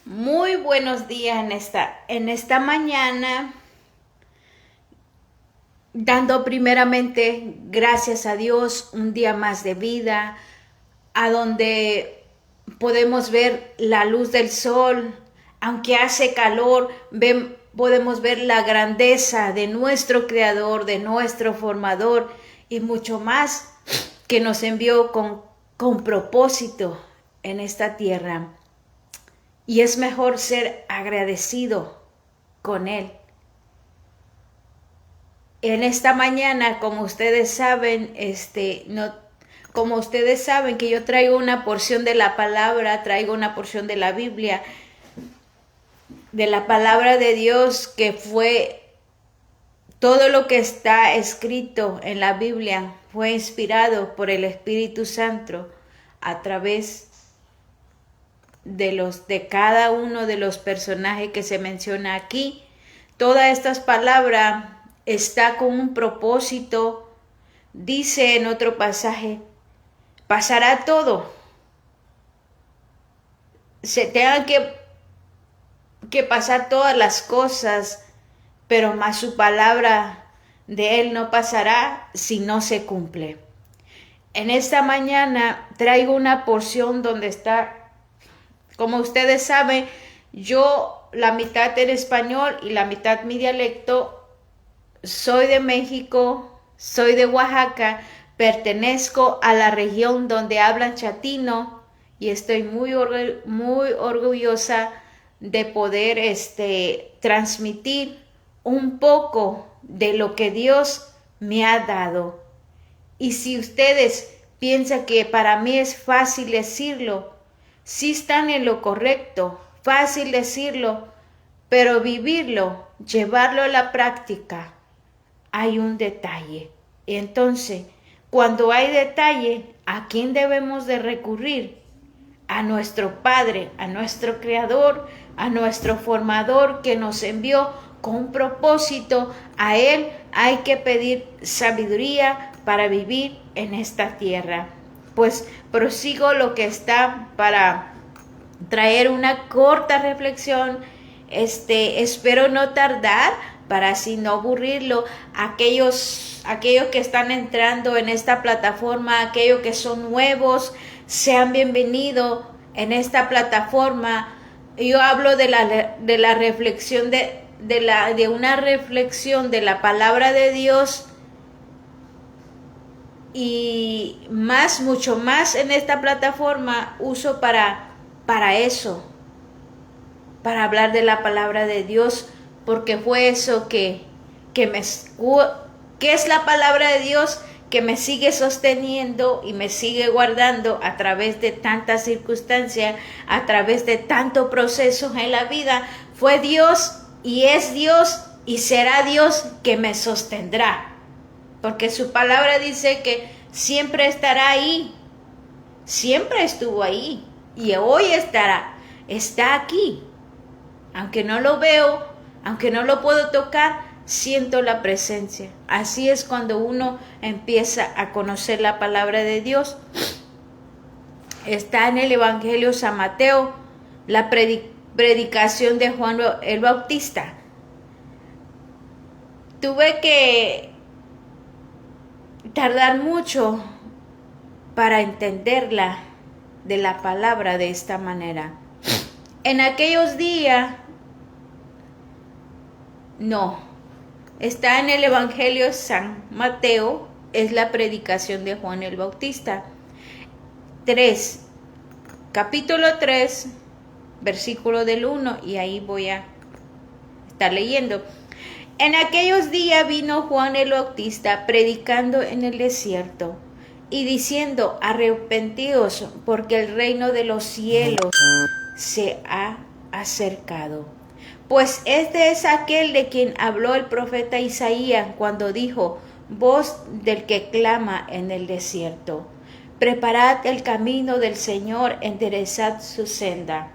Muy buenos días en esta mañana, dando primeramente gracias a Dios un día más de vida, a donde podemos ver la luz del sol, aunque hace calor, podemos ver la grandeza de nuestro Creador, de nuestro Formador y mucho más que nos envió con propósito en esta tierra. Y es mejor ser agradecido con Él. En esta mañana, como ustedes saben, como ustedes saben que yo traigo una porción de la palabra, traigo una porción de la Biblia, de la palabra de Dios, que fue todo lo que está escrito en la Biblia, fue inspirado por el Espíritu Santo a través de cada uno de los personajes que se menciona aquí. Todas estas palabras está con un propósito. Dice en otro pasaje, pasará todo. Se tengan que pasar todas las cosas, pero más su palabra de Él no pasará si no se cumple. En esta mañana traigo una porción donde está, como ustedes saben, yo la mitad en español y la mitad mi dialecto. Soy de México, soy de Oaxaca, pertenezco a la región donde hablan chatino y estoy muy orgullosa de poder transmitir un poco de lo que Dios me ha dado. Y si ustedes piensan que para mí es fácil decirlo, sí están en lo correcto, fácil decirlo, pero vivirlo, llevarlo a la práctica, hay un detalle. Entonces, cuando hay detalle, ¿a quién debemos de recurrir? A nuestro Padre, a nuestro Creador, a nuestro Formador que nos envió con un propósito. A Él hay que pedir sabiduría para vivir en esta tierra. Pues prosigo lo que está para traer una corta reflexión. Espero no tardar para así no aburrirlo. Aquellos que están entrando en esta plataforma, aquellos que son nuevos, sean bienvenidos en esta plataforma. Yo hablo de la reflexión de una reflexión de la palabra de Dios, y mucho más en esta plataforma uso para eso, para hablar de la palabra de Dios, porque fue eso que es la palabra de Dios que me sigue sosteniendo y me sigue guardando a través de tantas circunstancias, a través de tantos procesos en la vida. Fue Dios y es Dios y será Dios que me sostendrá, porque su palabra dice que siempre estará ahí, siempre estuvo ahí y hoy está aquí. Aunque no lo veo, aunque no lo puedo tocar, siento la presencia. Así es cuando uno empieza a conocer la palabra de Dios. Está en el Evangelio San Mateo, la predicación de Juan el Bautista. Tuve que tardar mucho para entenderla de la palabra de esta manera. En aquellos días, no, está en el Evangelio San Mateo, es la predicación de Juan el Bautista. Capítulo 3, versículo del 1, y ahí voy a estar leyendo. En aquellos días vino Juan el Bautista predicando en el desierto y diciendo: arrepentíos, porque el reino de los cielos se ha acercado. Pues este es aquel de quien habló el profeta Isaías cuando dijo: voz del que clama en el desierto, preparad el camino del Señor, enderezad su senda.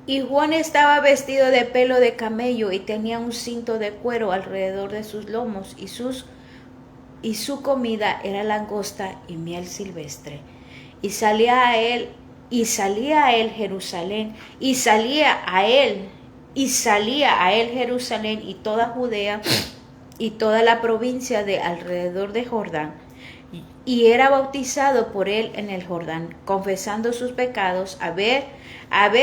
Y Juan estaba vestido de pelo de camello y tenía un cinto de cuero alrededor de sus lomos, y su comida era langosta y miel silvestre. Y salía a él y salía a él Jerusalén, y salía a él Jerusalén y toda Judea y toda la provincia de alrededor de Jordán, y era bautizado por él en el Jordán, confesando sus pecados, a ver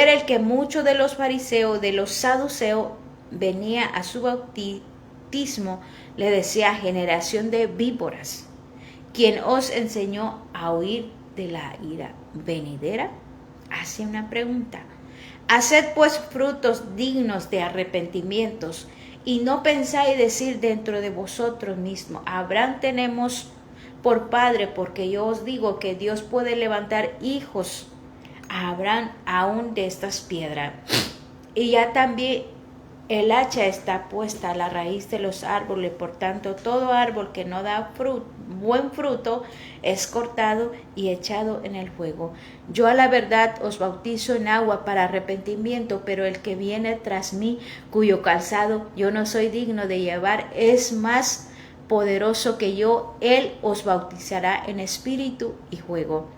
el que muchos de los fariseos, de los saduceos, venía a su bautismo, le decía: generación de víboras, ¿quién os enseñó a huir de la ira venidera? Hace una pregunta. Haced pues frutos dignos de arrepentimientos, y no pensáis decir dentro de vosotros mismos: Abraham tenemos por padre, porque yo os digo que Dios puede levantar hijos a Abraham aún de estas piedras. Y ya también el hacha está puesta a la raíz de los árboles, por tanto todo árbol que no da buen fruto es cortado y echado en el fuego. Yo a la verdad os bautizo en agua para arrepentimiento, pero el que viene tras mí, cuyo calzado yo no soy digno de llevar, es más poderoso que yo. Él os bautizará en espíritu y fuego.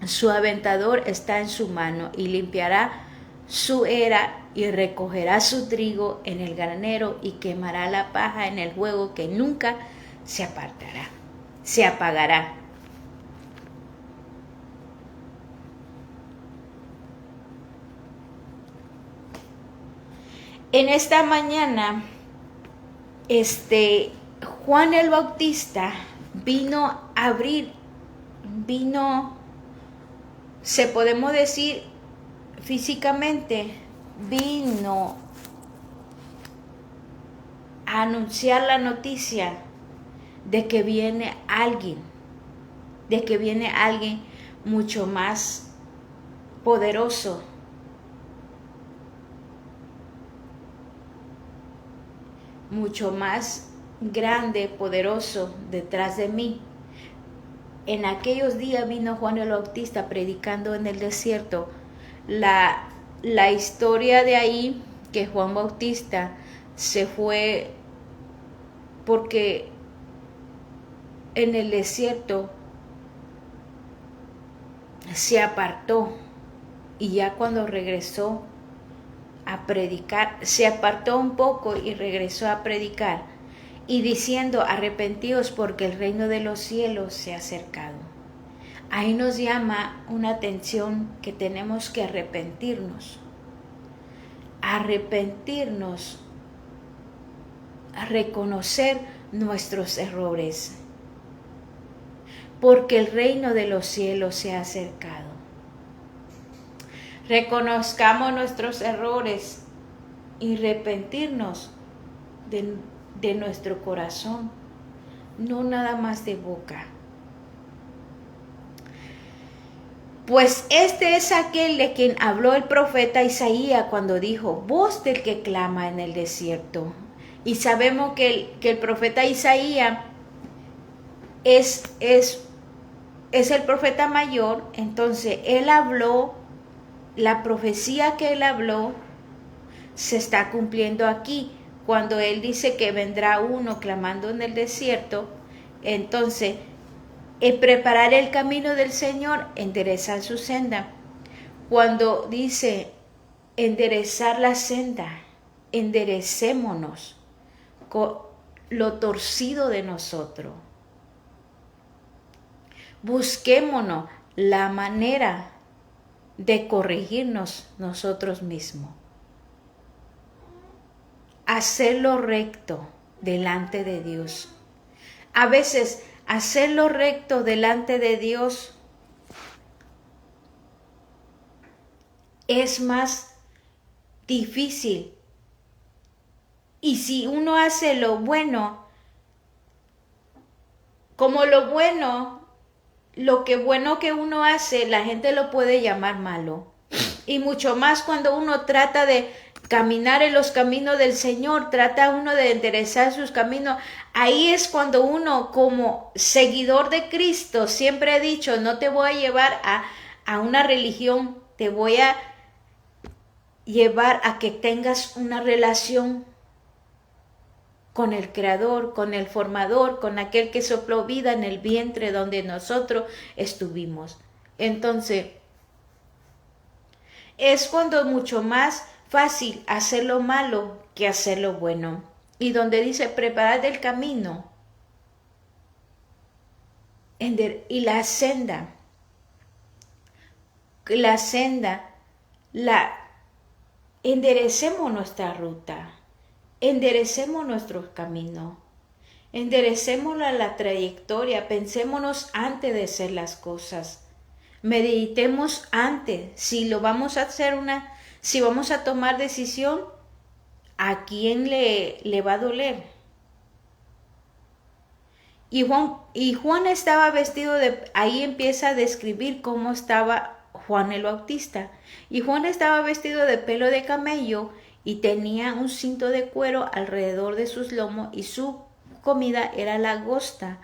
Su aventador está en su mano, y limpiará su era y recogerá su trigo en el granero, y quemará la paja en el fuego, que nunca se apagará. En esta mañana, Juan el Bautista vino a abrir, se podemos decir físicamente, vino a anunciar la noticia de que viene alguien mucho más poderoso, mucho más grande, poderoso detrás de mí. En aquellos días vino Juan el Bautista predicando en el desierto. La historia de ahí, que Juan Bautista se fue porque en el desierto se apartó, y ya cuando regresó a predicar, se apartó un poco y regresó a predicar, y diciendo: arrepentíos, porque el reino de los cielos se ha acercado. Ahí nos llama una atención que tenemos que arrepentirnos, a reconocer nuestros errores, porque el reino de los cielos se ha acercado. Reconozcamos nuestros errores y arrepentirnos de nuestro corazón, no nada más de boca. Pues este es aquel de quien habló el profeta Isaías cuando dijo: voz del que clama en el desierto. Y sabemos que el profeta Isaías es el profeta mayor. Entonces él habló, la profecía que él habló se está cumpliendo aquí. Cuando él dice que vendrá uno clamando en el desierto, entonces preparar el camino del Señor, enderezar su senda. Cuando dice enderezar la senda, enderecémonos con lo torcido de nosotros. Busquémonos la manera de corregirnos nosotros mismos. Hacerlo recto delante de Dios. A veces hacerlo recto delante de Dios es más difícil. Y si uno hace lo bueno, como lo que bueno que uno hace, la gente lo puede llamar malo. Y mucho más cuando uno trata de caminar en los caminos del Señor, trata uno de enderezar sus caminos. Ahí es cuando uno, como seguidor de Cristo, siempre he dicho: no te voy a llevar a una religión, te voy a llevar a que tengas una relación con el Creador, con el Formador, con aquel que sopló vida en el vientre donde nosotros estuvimos. Entonces, es cuando mucho más fácil hacer lo malo que hacer lo bueno. Y donde dice, preparad el camino y la senda, enderecemos nuestra ruta, enderecemos nuestros caminos, enderecemos la trayectoria, pensémonos antes de hacer las cosas, meditemos antes, si vamos a tomar decisión, ¿a quién le va a doler? Y Juan estaba vestido ahí empieza a describir cómo estaba Juan el Bautista. Y Juan estaba vestido de pelo de camello y tenía un cinto de cuero alrededor de sus lomos y su comida era lagosta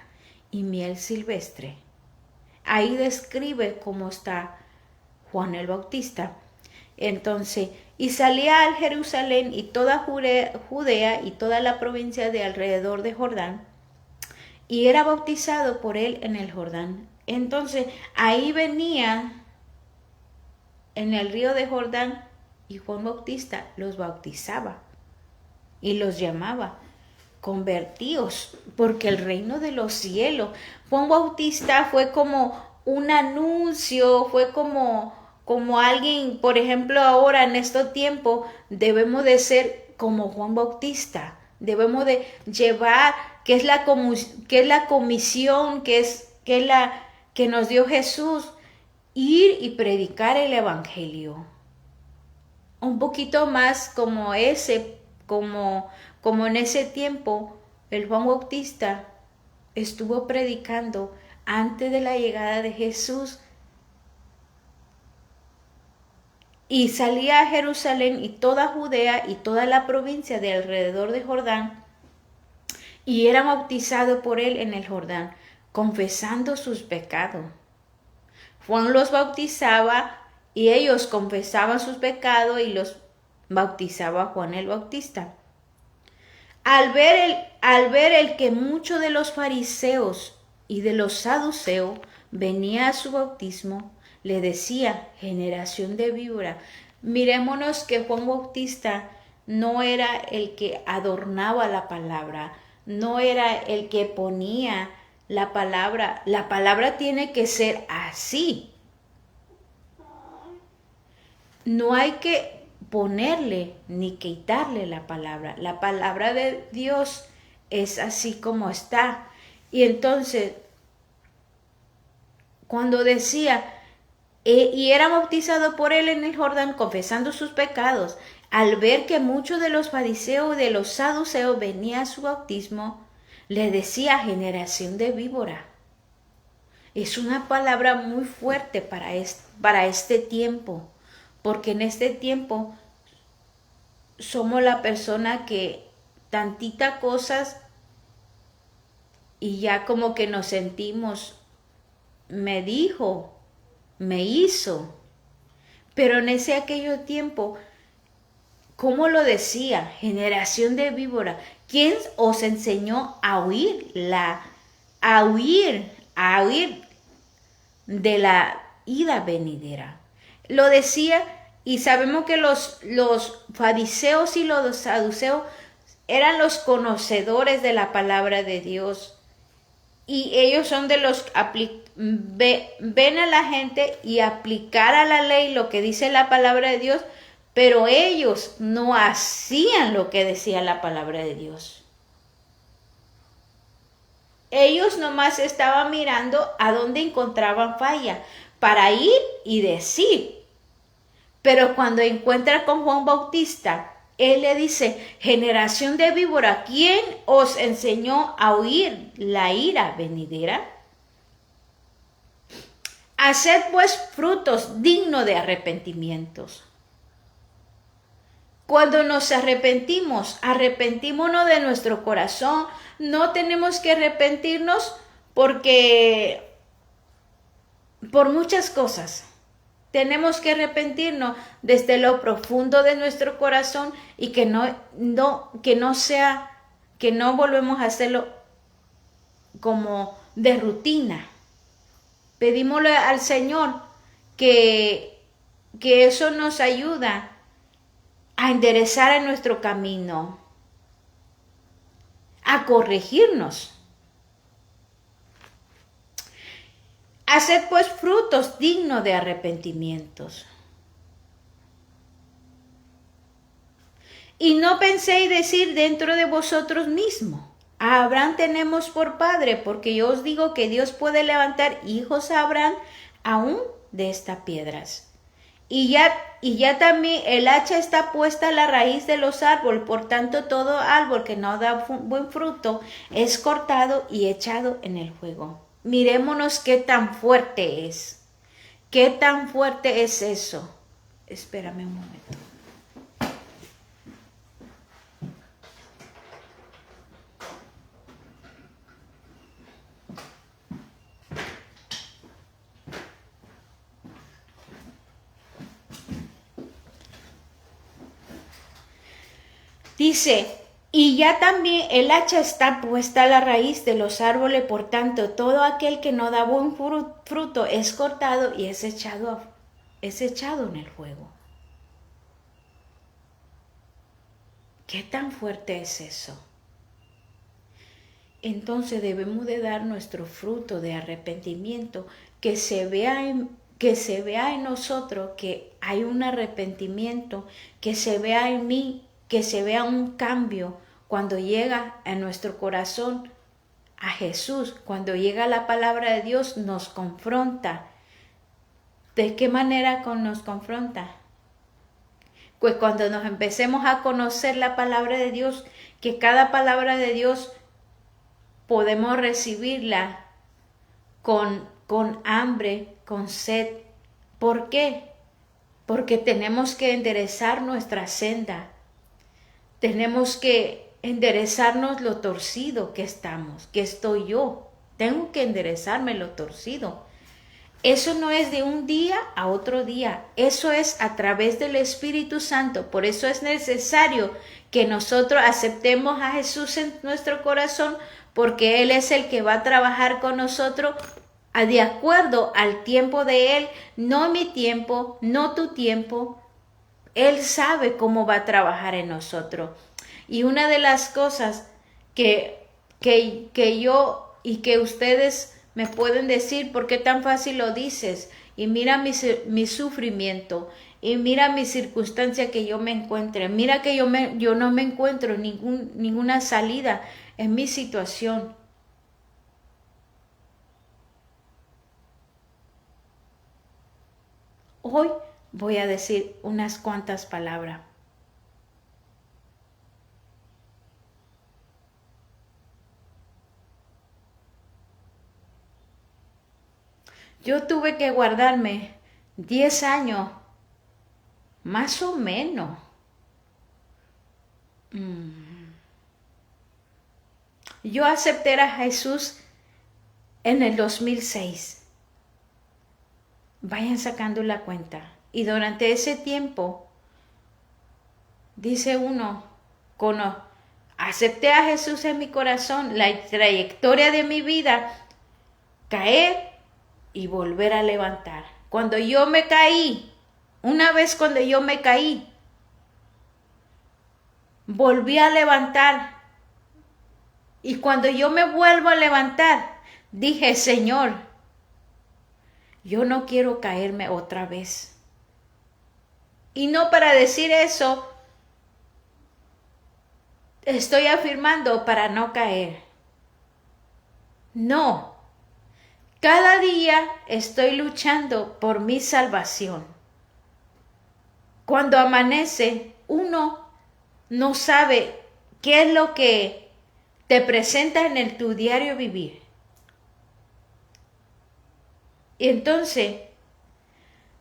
y miel silvestre. Ahí describe cómo está Juan el Bautista. Entonces, y salía al Jerusalén y toda Judea y toda la provincia de alrededor de Jordán, y era bautizado por él en el Jordán. Entonces, ahí venía en el río de Jordán y Juan Bautista los bautizaba y los llamaba convertíos, porque el reino de los cielos. Juan Bautista fue como un anuncio, fue como alguien, por ejemplo, ahora en estos tiempos debemos de ser como Juan Bautista, debemos de llevar que es la comisión que nos dio Jesús, ir y predicar el evangelio. Un poquito más como en ese tiempo el Juan Bautista estuvo predicando antes de la llegada de Jesús. Y salía a Jerusalén y toda Judea y toda la provincia de alrededor de Jordán, y era bautizado por él en el Jordán, confesando sus pecados. Juan los bautizaba y ellos confesaban sus pecados y los bautizaba Juan el Bautista. Al ver el que muchos de los fariseos y de los saduceos venía a su bautismo, le decía, generación de víbora. Mirémonos que Juan Bautista no era el que adornaba la palabra, no era el que ponía la palabra. La palabra tiene que ser así. No hay que ponerle ni quitarle la palabra. La palabra de Dios es así como está. Y entonces, cuando decía, y era bautizado por él en el Jordán, confesando sus pecados, al ver que muchos de los fariseos y de los saduceos venían a su bautismo, le decía, generación de víbora. Es una palabra muy fuerte para este tiempo, porque en este tiempo somos la persona que tantita cosas y ya como que nos sentimos, me dijo, me hizo. Pero en aquello tiempo, ¿cómo lo decía? Generación de víbora. ¿Quién os enseñó a huir de la ira venidera? Lo decía, y sabemos que los fariseos y los saduceos eran los conocedores de la palabra de Dios. Y ellos son de los ven a la gente y aplicar a la ley lo que dice la palabra de Dios, pero ellos no hacían lo que decía la palabra de Dios. Ellos nomás estaban mirando a dónde encontraban falla para ir y decir. Pero cuando encuentra con Juan Bautista, él le dice, generación de víbora, ¿quién os enseñó a huir la ira venidera? Haced pues frutos dignos de arrepentimientos. Cuando nos arrepentímonos de nuestro corazón. No tenemos que arrepentirnos por muchas cosas. Tenemos que arrepentirnos desde lo profundo de nuestro corazón y que no volvemos a hacerlo como de rutina. Pedimosle al Señor que que eso nos ayuda a enderezar en nuestro camino, a corregirnos. Haced pues frutos dignos de arrepentimientos. Y no penséis decir dentro de vosotros mismos: a Abraham tenemos por padre, porque yo os digo que Dios puede levantar hijos a Abraham aún de estas piedras. Y ya también el hacha está puesta a la raíz de los árboles, por tanto todo árbol que no da buen fruto es cortado y echado en el fuego. Mirémonos qué tan fuerte es. ¿Qué tan fuerte es eso? Espérame un momento. Dice, y ya también el hacha está puesta a la raíz de los árboles, por tanto, todo aquel que no da buen fruto es cortado y es echado en el fuego. ¿Qué tan fuerte es eso? Entonces debemos de dar nuestro fruto de arrepentimiento, que se vea en nosotros que hay un arrepentimiento, que se vea en mí, que se vea un cambio cuando llega a nuestro corazón a Jesús, cuando llega la palabra de Dios, nos confronta. ¿De qué manera nos confronta? Pues cuando nos empecemos a conocer la palabra de Dios, que cada palabra de Dios podemos recibirla con hambre, con sed. ¿Por qué? Porque tenemos que enderezar nuestra senda. Tenemos que enderezarnos lo torcido que estamos, que estoy yo. Tengo que enderezarme lo torcido. Eso no es de un día a otro día. Eso es a través del Espíritu Santo. Por eso es necesario que nosotros aceptemos a Jesús en nuestro corazón, porque Él es el que va a trabajar con nosotros de acuerdo al tiempo de Él, no mi tiempo, no tu tiempo. Él sabe cómo va a trabajar en nosotros. Y una de las cosas que yo y que ustedes me pueden decir: ¿por qué tan fácil lo dices? Y mira mi sufrimiento, y mira mi circunstancia que yo me encuentre, mira que yo no me encuentro ninguna salida en mi situación. Hoy voy a decir unas cuantas palabras. Yo tuve que guardarme 10 años, más o menos. Yo acepté a Jesús en el 2006. Vayan sacando la cuenta. Y durante ese tiempo, dice uno, acepté a Jesús en mi corazón, la trayectoria de mi vida, caer y volver a levantar. Cuando yo me caí, una vez cuando yo me caí, volví a levantar. Y cuando yo me vuelvo a levantar, dije: Señor, yo no quiero caerme otra vez. Y no para decir eso, estoy afirmando para no caer. No. Cada día estoy luchando por mi salvación. Cuando amanece, uno no sabe qué es lo que te presenta en tu diario vivir. Y entonces,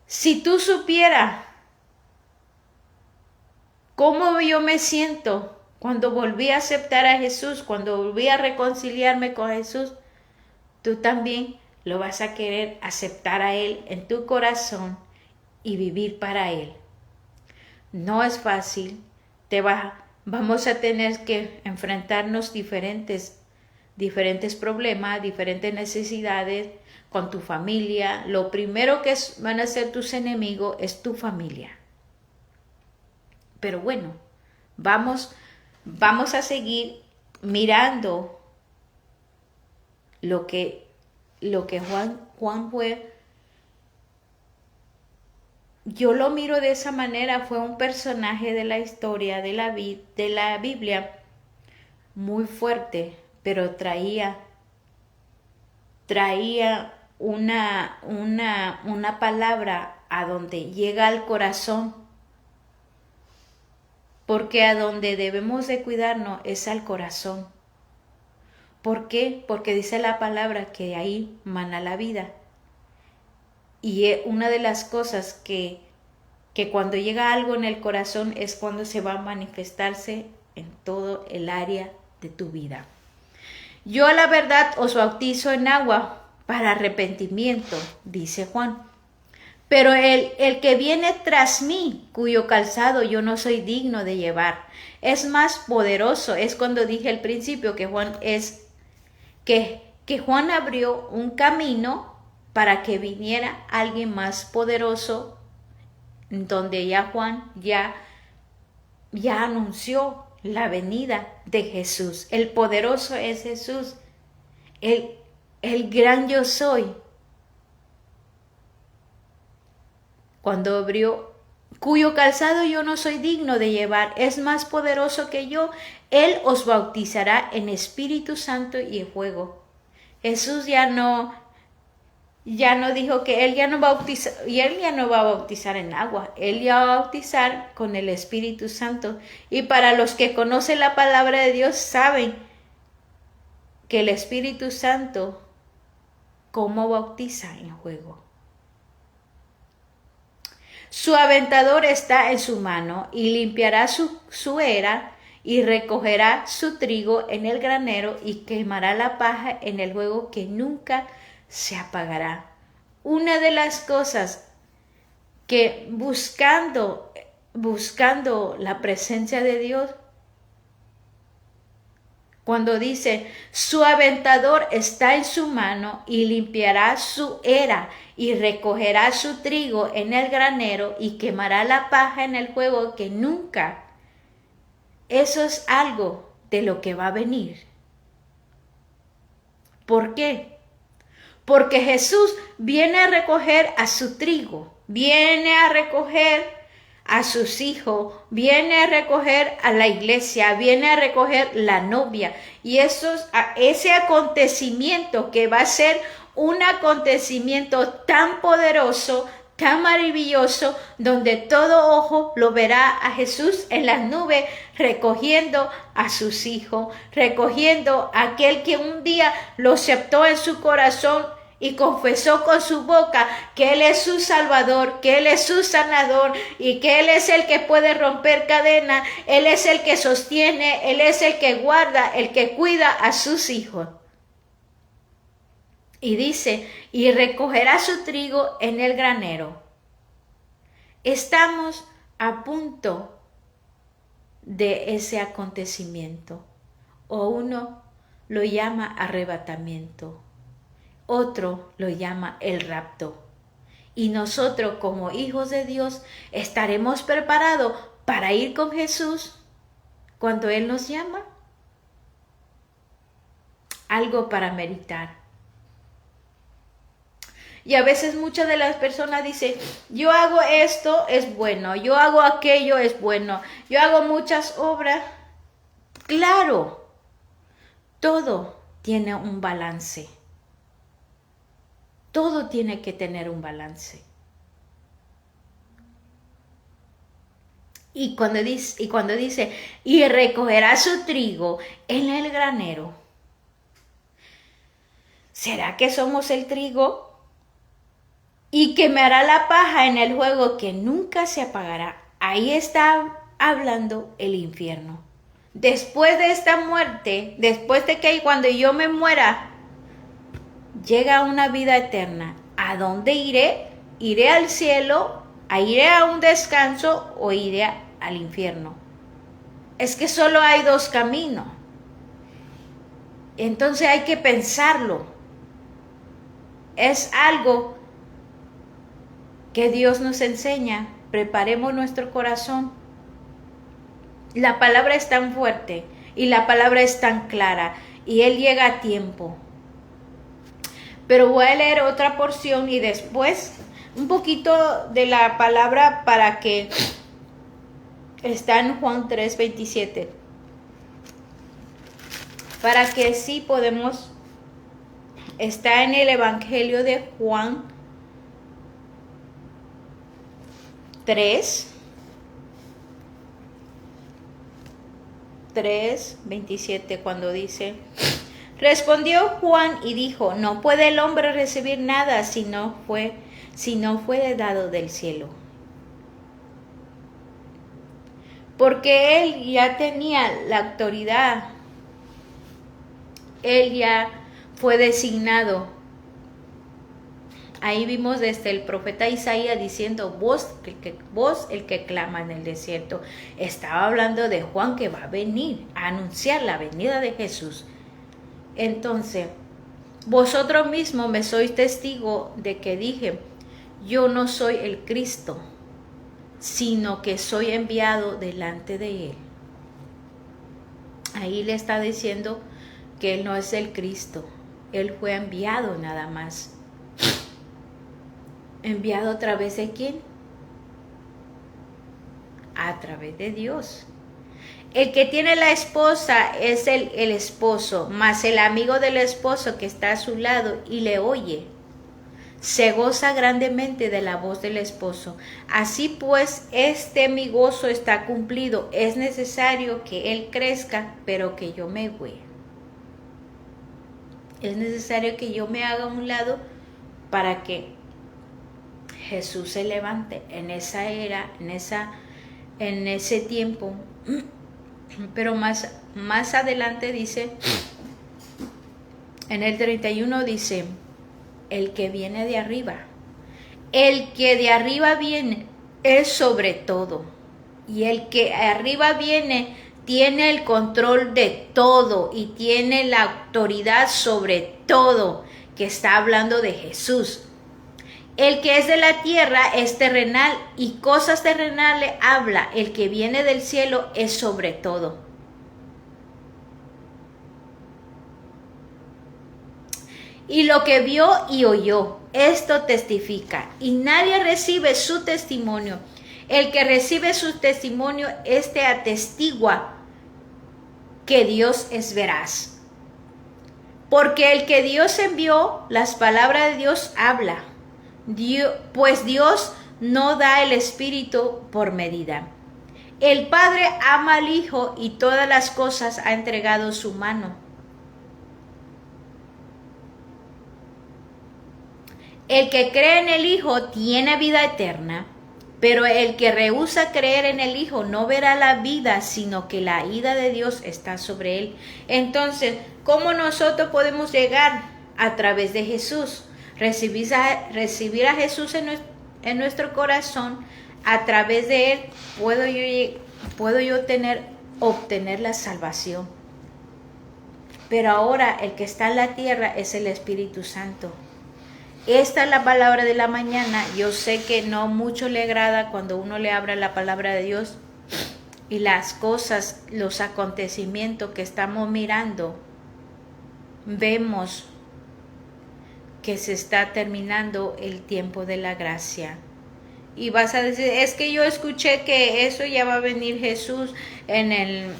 si tú supieras cómo yo me siento cuando volví a aceptar a Jesús, cuando volví a reconciliarme con Jesús, tú también lo vas a querer aceptar a Él en tu corazón y vivir para Él. No es fácil, vamos a tener que enfrentarnos diferentes problemas, diferentes necesidades, con tu familia. Lo primero que van a ser tus enemigos es tu familia. Pero bueno, vamos a seguir mirando lo que Juan fue. Yo lo miro de esa manera, fue un personaje de la historia de la Biblia muy fuerte, pero traía una palabra a donde llega al corazón, porque a donde debemos de cuidarnos es al corazón. ¿Por qué? Porque dice la palabra que de ahí mana la vida. Y una de las cosas que cuando llega algo en el corazón es cuando se va a manifestarse en todo el área de tu vida. Yo la verdad os bautizo en agua para arrepentimiento, dice Juan. Pero el que viene tras mí, cuyo calzado yo no soy digno de llevar, es más poderoso. Es cuando dije al principio que Juan abrió un camino para que viniera alguien más poderoso, donde ya Juan ya anunció la venida de Jesús. El poderoso es Jesús, el gran yo soy. Cuando abrió, cuyo calzado yo no soy digno de llevar, es más poderoso que yo. Él os bautizará en Espíritu Santo y en fuego. Jesús ya no dijo que él ya no bautiza, y él ya no va a bautizar en agua, él ya va a bautizar con el Espíritu Santo. Y para los que conocen la palabra de Dios saben que el Espíritu Santo, ¿cómo bautiza? En fuego. Su aventador está en su mano y limpiará su era y recogerá su trigo en el granero y quemará la paja en el fuego que nunca se apagará. Una de las cosas que buscando la presencia de Dios, cuando dice, su aventador está en su mano y limpiará su era y recogerá su trigo en el granero y quemará la paja en el fuego que nunca. Eso es algo de lo que va a venir. ¿Por qué? Porque Jesús viene a recoger a su trigo, viene a recoger a sus hijos, viene a recoger a la iglesia, viene a recoger la novia. Y ese acontecimiento que va a ser un acontecimiento tan poderoso, tan maravilloso, donde todo ojo lo verá a Jesús en las nubes, recogiendo a sus hijos, recogiendo a aquel que un día lo aceptó en su corazón y confesó con su boca que Él es su Salvador, que Él es su sanador y que Él es el que puede romper cadenas, Él es el que sostiene, Él es el que guarda, el que cuida a sus hijos. Y dice, y recogerá su trigo en el granero. Estamos a punto de ese acontecimiento. O uno lo llama arrebatamiento, otro lo llama el rapto. Y nosotros como hijos de Dios estaremos preparados para ir con Jesús cuando Él nos llama. Algo para meditar. Y a veces muchas de las personas dicen, yo hago esto, es bueno, yo hago aquello, es bueno, yo hago muchas obras. Claro, todo tiene un balance. Todo tiene que tener un balance. Y cuando dice, y recogerá su trigo en el granero. ¿Será que somos el trigo? Y quemará la paja en el fuego que nunca se apagará. Ahí está hablando el infierno. Después de esta muerte, después de que cuando yo me muera, llega una vida eterna. ¿A dónde iré? ¿Iré al cielo? ¿Iré a un descanso o iré al infierno? Es que solo hay dos caminos. Entonces hay que pensarlo. Es algo que Dios nos enseña. Preparemos nuestro corazón. La palabra es tan fuerte y la palabra es tan clara y Él llega a tiempo. Pero voy a leer otra porción y después un poquito de la palabra para que está en Juan 3:27. Para que sí podemos, está en el Evangelio de Juan 3:27, cuando dice: respondió Juan y dijo, no puede el hombre recibir nada si no fue dado del cielo. Porque él ya tenía la autoridad, él ya fue designado. Ahí vimos desde el profeta Isaías diciendo, vos el que clama en el desierto. Estaba hablando de Juan, que va a venir a anunciar la venida de Jesús. Entonces, vosotros mismos me sois testigo de que dije, yo no soy el Cristo, sino que soy enviado delante de Él. Ahí le está diciendo que Él no es el Cristo, Él fue enviado nada más. ¿Enviado a través de quién? A través de Dios. El que tiene la esposa es el esposo, más el amigo del esposo que está a su lado y le oye. Se goza grandemente de la voz del esposo. Así pues, mi gozo está cumplido. Es necesario que él crezca, pero que yo me voy. Es necesario que yo me haga a un lado para que Jesús se levante en esa era, en ese tiempo. Pero más adelante dice, en el 31 dice, el que viene de arriba. El que de arriba viene es sobre todo. Y el que arriba viene tiene el control de todo y tiene la autoridad sobre todo, que está hablando de Jesús. El que es de la tierra es terrenal y cosas terrenales habla. El que viene del cielo es sobre todo. Y lo que vio y oyó, esto testifica. Y nadie recibe su testimonio. El que recibe su testimonio, atestigua que Dios es veraz. Porque el que Dios envió, las palabras de Dios habla. Pues Dios no da el Espíritu por medida. El Padre ama al Hijo y todas las cosas ha entregado su mano. El que cree en el Hijo tiene vida eterna, pero el que rehúsa creer en el Hijo no verá la vida, sino que la ira de Dios está sobre él. Entonces, ¿cómo nosotros podemos llegar? A través de Jesús. Recibir a Jesús en nuestro corazón. A través de Él puedo yo obtener la salvación. Pero ahora el que está en la tierra es el Espíritu Santo. Esta es la palabra de la mañana. Yo sé que no mucho le agrada cuando uno le habla la palabra de Dios y las cosas, los acontecimientos que estamos mirando, vemos que se está terminando el tiempo de la gracia. Y vas a decir, es que yo escuché que eso ya va a venir Jesús en el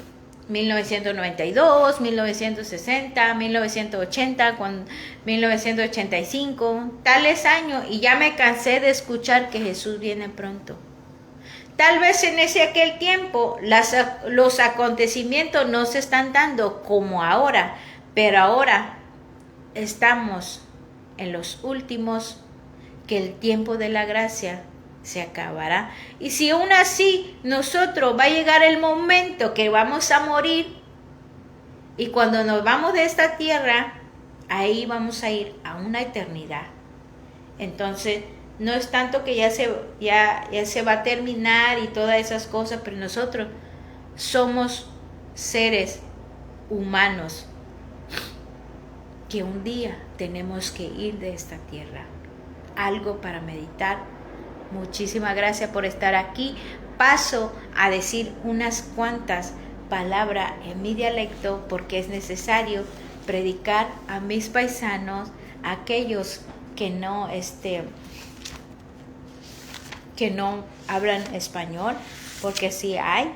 1992, 1960, 1980, 1985, tales años, y ya me cansé de escuchar que Jesús viene pronto. Tal vez en aquel tiempo los acontecimientos no se están dando como ahora, pero ahora estamos en los últimos, que el tiempo de la gracia se acabará. Y si aún así nosotros va a llegar el momento que vamos a morir, y cuando nos vamos de esta tierra, ahí vamos a ir a una eternidad. Entonces no es tanto que ya se va a terminar y todas esas cosas, pero nosotros somos seres humanos que un día tenemos que ir de esta tierra. Algo para meditar. Muchísimas gracias por estar aquí. Paso a decir unas cuantas palabras en mi dialecto porque es necesario predicar a mis paisanos, aquellos que no hablan español, porque sí hay,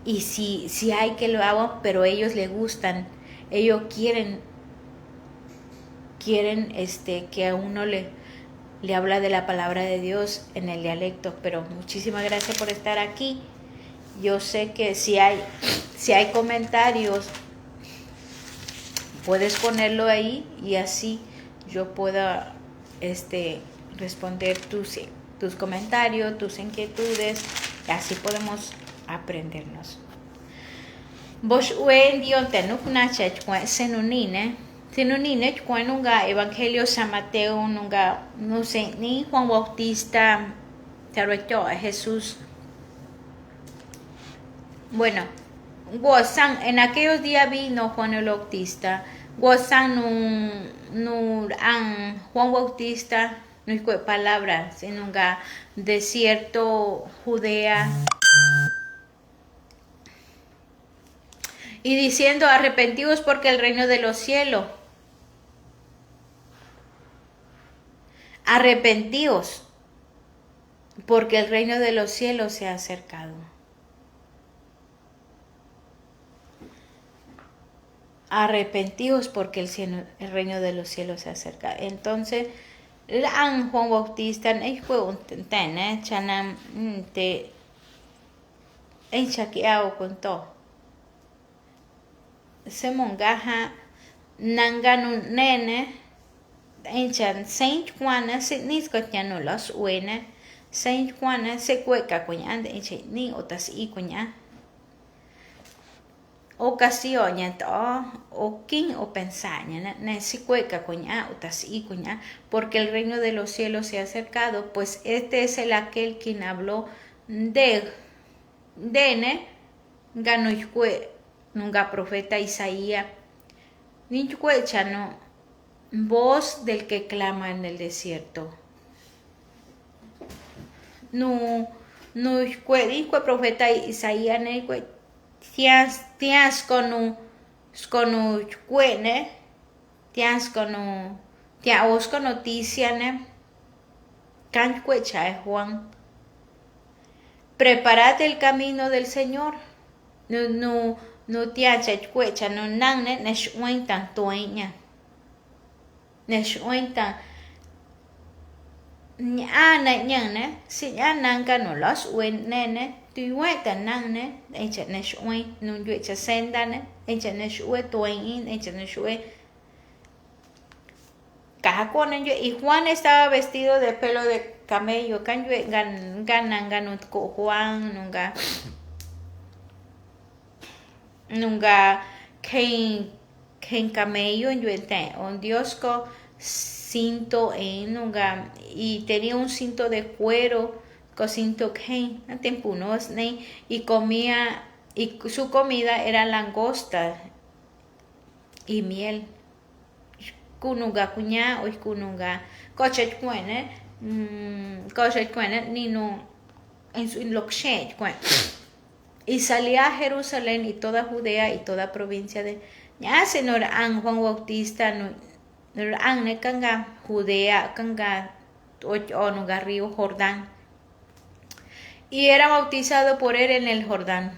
y sí hay que lo hagan, pero ellos les gustan, ellos quieren que a uno le habla de la palabra de Dios en el dialecto. Pero muchísimas gracias por estar aquí. Yo sé que si hay comentarios, puedes ponerlo ahí y así yo pueda responder tus comentarios, tus inquietudes, y así podemos aprendernos. Vos uen Dios te nuknacha senunine nunga Evangelio San Mateo nunga no sé ni Juan Bautista te recto a Jesús. Bueno, gozan en aquellos días vino Juan el Bautista, gozan Juan Bautista no hay palabras en un desierto Judea y diciendo arrepentidos porque el reino de los cielos, arrepentidos porque el reino de los cielos se ha acercado. Arrepentidos porque el reino de los cielos se acerca. Entonces, Juan Bautista chanam te enchaqueado con todo. Se mongaja nanganun nene enchan Saint Juana se niscotiano los uene Saint Juana se cueca cuñan enche ni otas y cuña ocasión o king o pensaña ne se cueca cuña otas y cuña porque el reino de los cielos se ha acercado. Pues este es el aquel quien habló de dene ganoycue nunca profeta Isaías nichcuechano voz del que clama en el desierto. No profeta Isaías ne tias con cuene tias con tiaos con noticia ne cancuecha Juan. Preparad el camino del Señor. No tiacha cuecha no nanne neshuentan toeña. Neshuentan ana ñane si ananka no los uen nene tuiweta nanne echa neshuen no yuecha sendane echa neshue toein echa neshue cajaconen yo. Y Juan estaba vestido de pelo de camello canyue gananganut ko Juan nunca ken camello en yuente un diosco cinto en nunca y tenía un cinto de cuero cocinto ken tempunos ne y comía y su comida era langosta y miel kununga kuña o kununga coche cuene ni no en su lokshe cuen. Y salía a Jerusalén y toda Judea y toda provincia de Ñase Juan Bautista ne kanga Judea kanga onuga río Jordán y era bautizado por él en el Jordán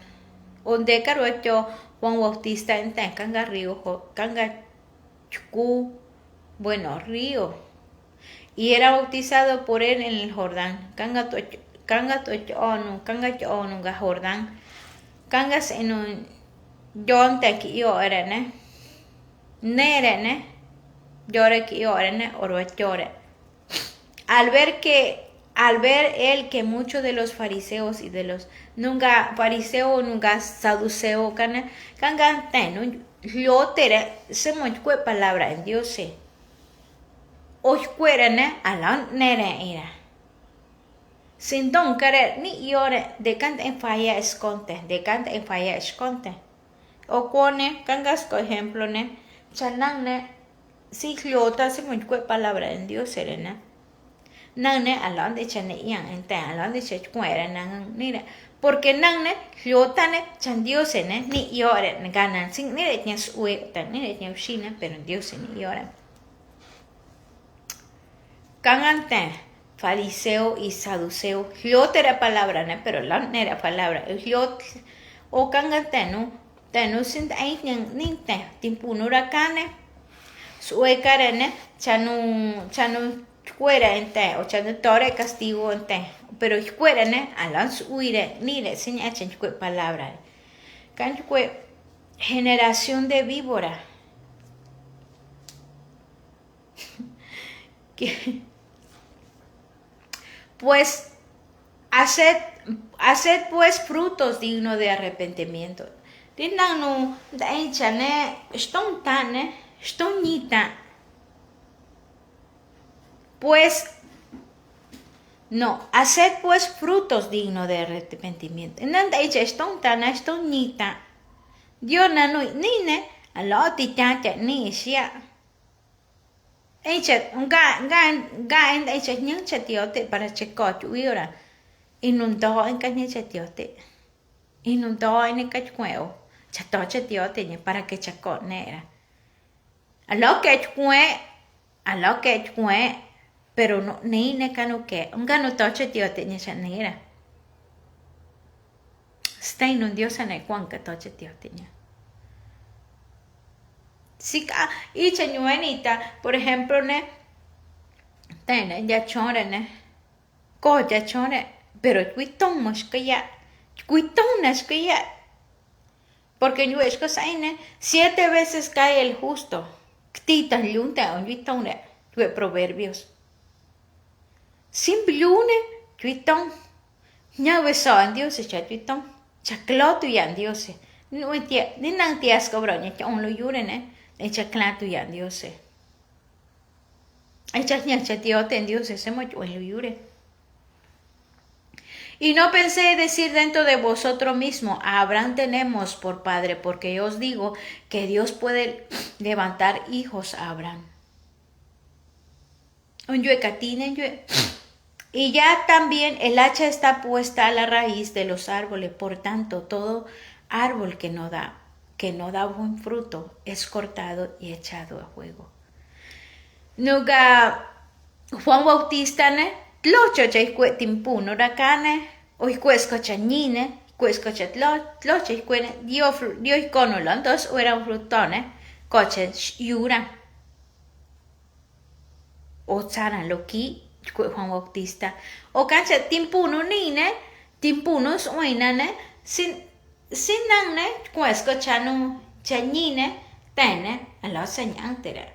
donde carocho Juan Bautista en kanga río kanga chuku río y era bautizado por él en el Jordán kanga onuga Jordán kangas en un John te ki orene nerene llore ki orene llore. Al ver él que muchos de los fariseos y de los nunca fariseo nunca saduceo kanga tenu lotere se mochque palabra en Dios se oicuerene alan nere ira sin don querer ni llore de canta en falla esconte o cone cangas por ejemplo ne chanangne si hlota se muy palabra en Dios serena. Nangne alon de chane yang ente alon de che cuera nang nira. Porque nangne hlotane chan Dios ni yore ganan sin ni de nyas ue tan ni de nyaushina pero Dios ni yore. Cangante fariseo y saduceo hlot era palabra ne pero la era palabra hlot o cangante no tenu sin ai nin te timpunura cane sue carene chanu fuera ente o chanu tore castigo ente pero fuera ne alans uire ni le sin echen palabra can generación de víbora pues haced pues frutos dignos de arrepentimiento. Dinanu dainchane stontane stonita. Pues no, haced pues frutos dignos de arrepentimiento. Nanda echa stontana stonita. Dios nanu nine aloti tata ni sia. Echa ga echa nyancha tiote para checot uira. Inundó en caña tiote. Inundó en el cachueo. Chatoche tiote para que chacot nera. A lo que chue, pero no ni ne cano que un gano toche tiote ni chanera. Está inundiosa en el cuanca toche tiote. Si y chañuenita, por ejemplo, ne tene ya chore ne. Ko ya chore, pero cuitón moscaya. Cuitón nascaya. Porque yo es que 7 veces cae el justo. Ktita lunta on yuitone, yue proverbios. Sin blune, yuitón. Ñawe so en Dios echa yuitón. Chaclotu ya en Dios. No entiende, ni nang tias cobroña, que on lo yurene, echa clatu ya en Dios. Echa ñacha tiote en Dios, se mo yo en lo yure. Y no pensé decir dentro de vosotros mismos, a Abraham tenemos por padre, porque yo os digo que Dios puede levantar hijos a Abraham. Y ya también el hacha está puesta a la raíz de los árboles, por tanto todo árbol que no da buen fruto es cortado y echado a fuego. Nuga Juan Bautista ne tlocho chay timpuno rakane o cuesco chañine cuesco tlocho cuene dio icono lantos o era un frutone coche yura o tsaran loki Juan Bautista o cancha timpuno nine timpuno suinane sin nanne cuesco chanu chañine tene a la señantera.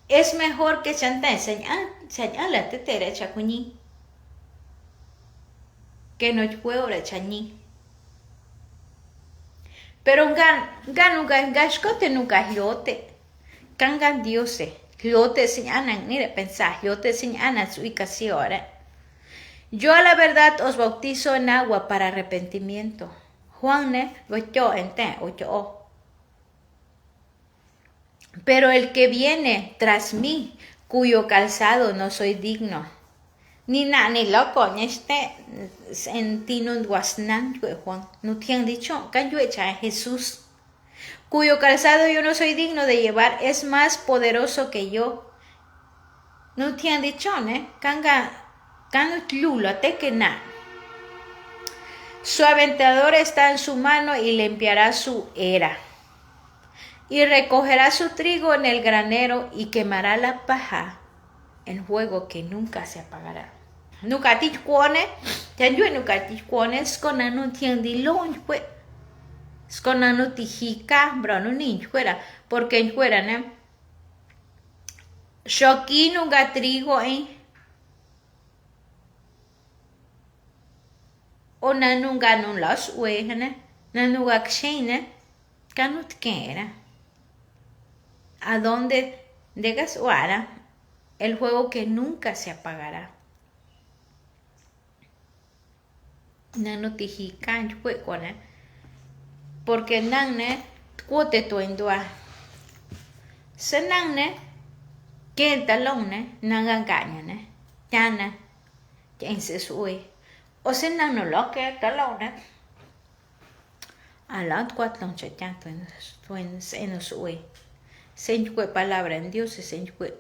Es mejor que chante señala tetera chacuñi. Que no puedo chañi. Pero gan gashkote nunca hiote. Kangan diose. Hiote señalan, mire pensar, hiote señalan su ubicación. Yo a la verdad os bautizo en agua para arrepentimiento. Juan ne lo en te o. Pero el que viene tras mí, cuyo calzado no soy digno, ni loco, ni en tinun guasnan, Juan, no te han dicho, can yo echa a Jesús, cuyo calzado yo no soy digno de llevar, es más poderoso que yo. No te han dicho, cano tlulo, te que na. Su aventador está en su mano y limpiará su era. Y recogerá su trigo en el granero y quemará la paja en fuego que nunca se apagará. Nunca te cuone, es con anu tiende longe, pues. Es con anu tijica, bro, no ni fuera, porque en fuera, ¿no? Shoki nunca trigo, O nunca no los uejene, nunca xene, canut que era. A donde degas uara el fuego que nunca se apagará. Nano tijican juegona. Porque nanne cuote tu endua. Senang ne, que talong ne, nangangaña ne, tana, quien se sue. O senang no lo que talong ne. Alat cuatlon chatan en los sue. Sen kwe palabra en Dios, sen kwe,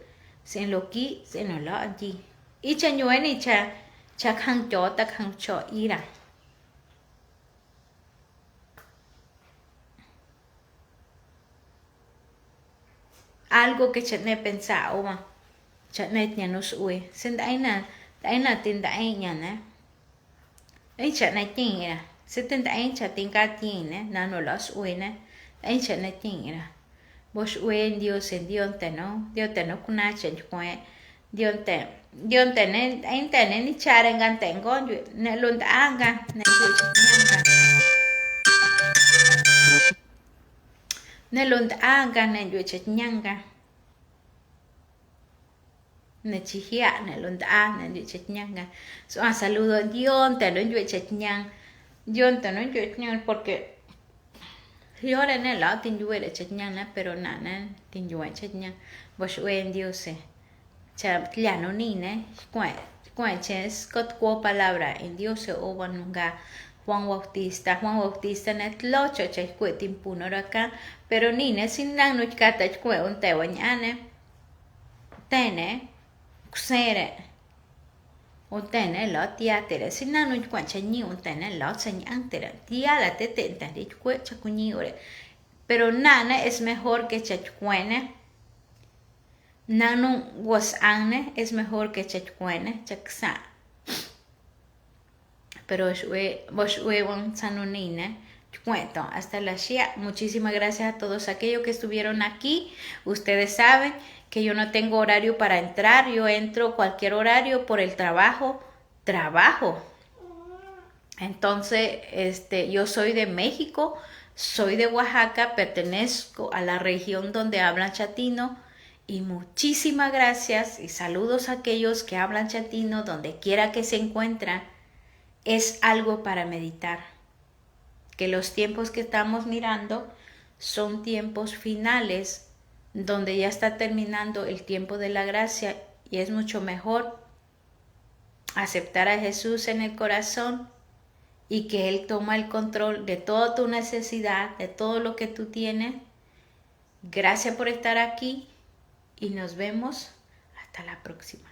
sen lo ki, sen no lo allí. Y cha ñueni cha khang cho ta khang cho ira. Algo que cha ne pensado ma. Cha ne ña no sue. Sen dai na tin dai ña ne. Ai cha ne tin ira. Se tin dai cha tin ka tin ne, na no lo sue ne. Ai cha ne tin ira. Vos en Dios te no. Dios te no kuna chen kwe. Dios te ne ni chare ngan tengo ne lund anga ne nyanga. Ne lund anga ne nyanga. Ne chihia ne lund anga ne nyanga. So a saludo Dios te no nyang. Dios te no nyang porque yo era en el lado tin yuere nyang pero nana tin yuere nyang. Vos en Dios cha tlano ni ne kwen ches kot ko palabra en Dios se oba nunga Juan Bautista ne tlocho che kwe timpuno acá pero ni ne sin nang no kata kwe un te wañane tene kusere un tene lo tiatere sin nang no kwen che ni un tene lo señan tere tia la te tenta ri kwe cha kuñi ore pero nana es mejor que cha kwene Nano was anne es mejor que chachcuene, chaksa. Pero vos huevon sanunine, cuento, hasta la shia. Muchísimas gracias a todos aquellos que estuvieron aquí. Ustedes saben que yo no tengo horario para entrar, yo entro cualquier horario por el trabajo. Entonces, yo soy de México, soy de Oaxaca, pertenezco a la región donde hablan chatino. Y muchísimas gracias y saludos a aquellos que hablan chatino donde quiera que se encuentran. Es algo para meditar. Que los tiempos que estamos mirando son tiempos finales donde ya está terminando el tiempo de la gracia y es mucho mejor aceptar a Jesús en el corazón y que Él toma el control de toda tu necesidad, de todo lo que tú tienes. Gracias por estar aquí. Y nos vemos hasta la próxima.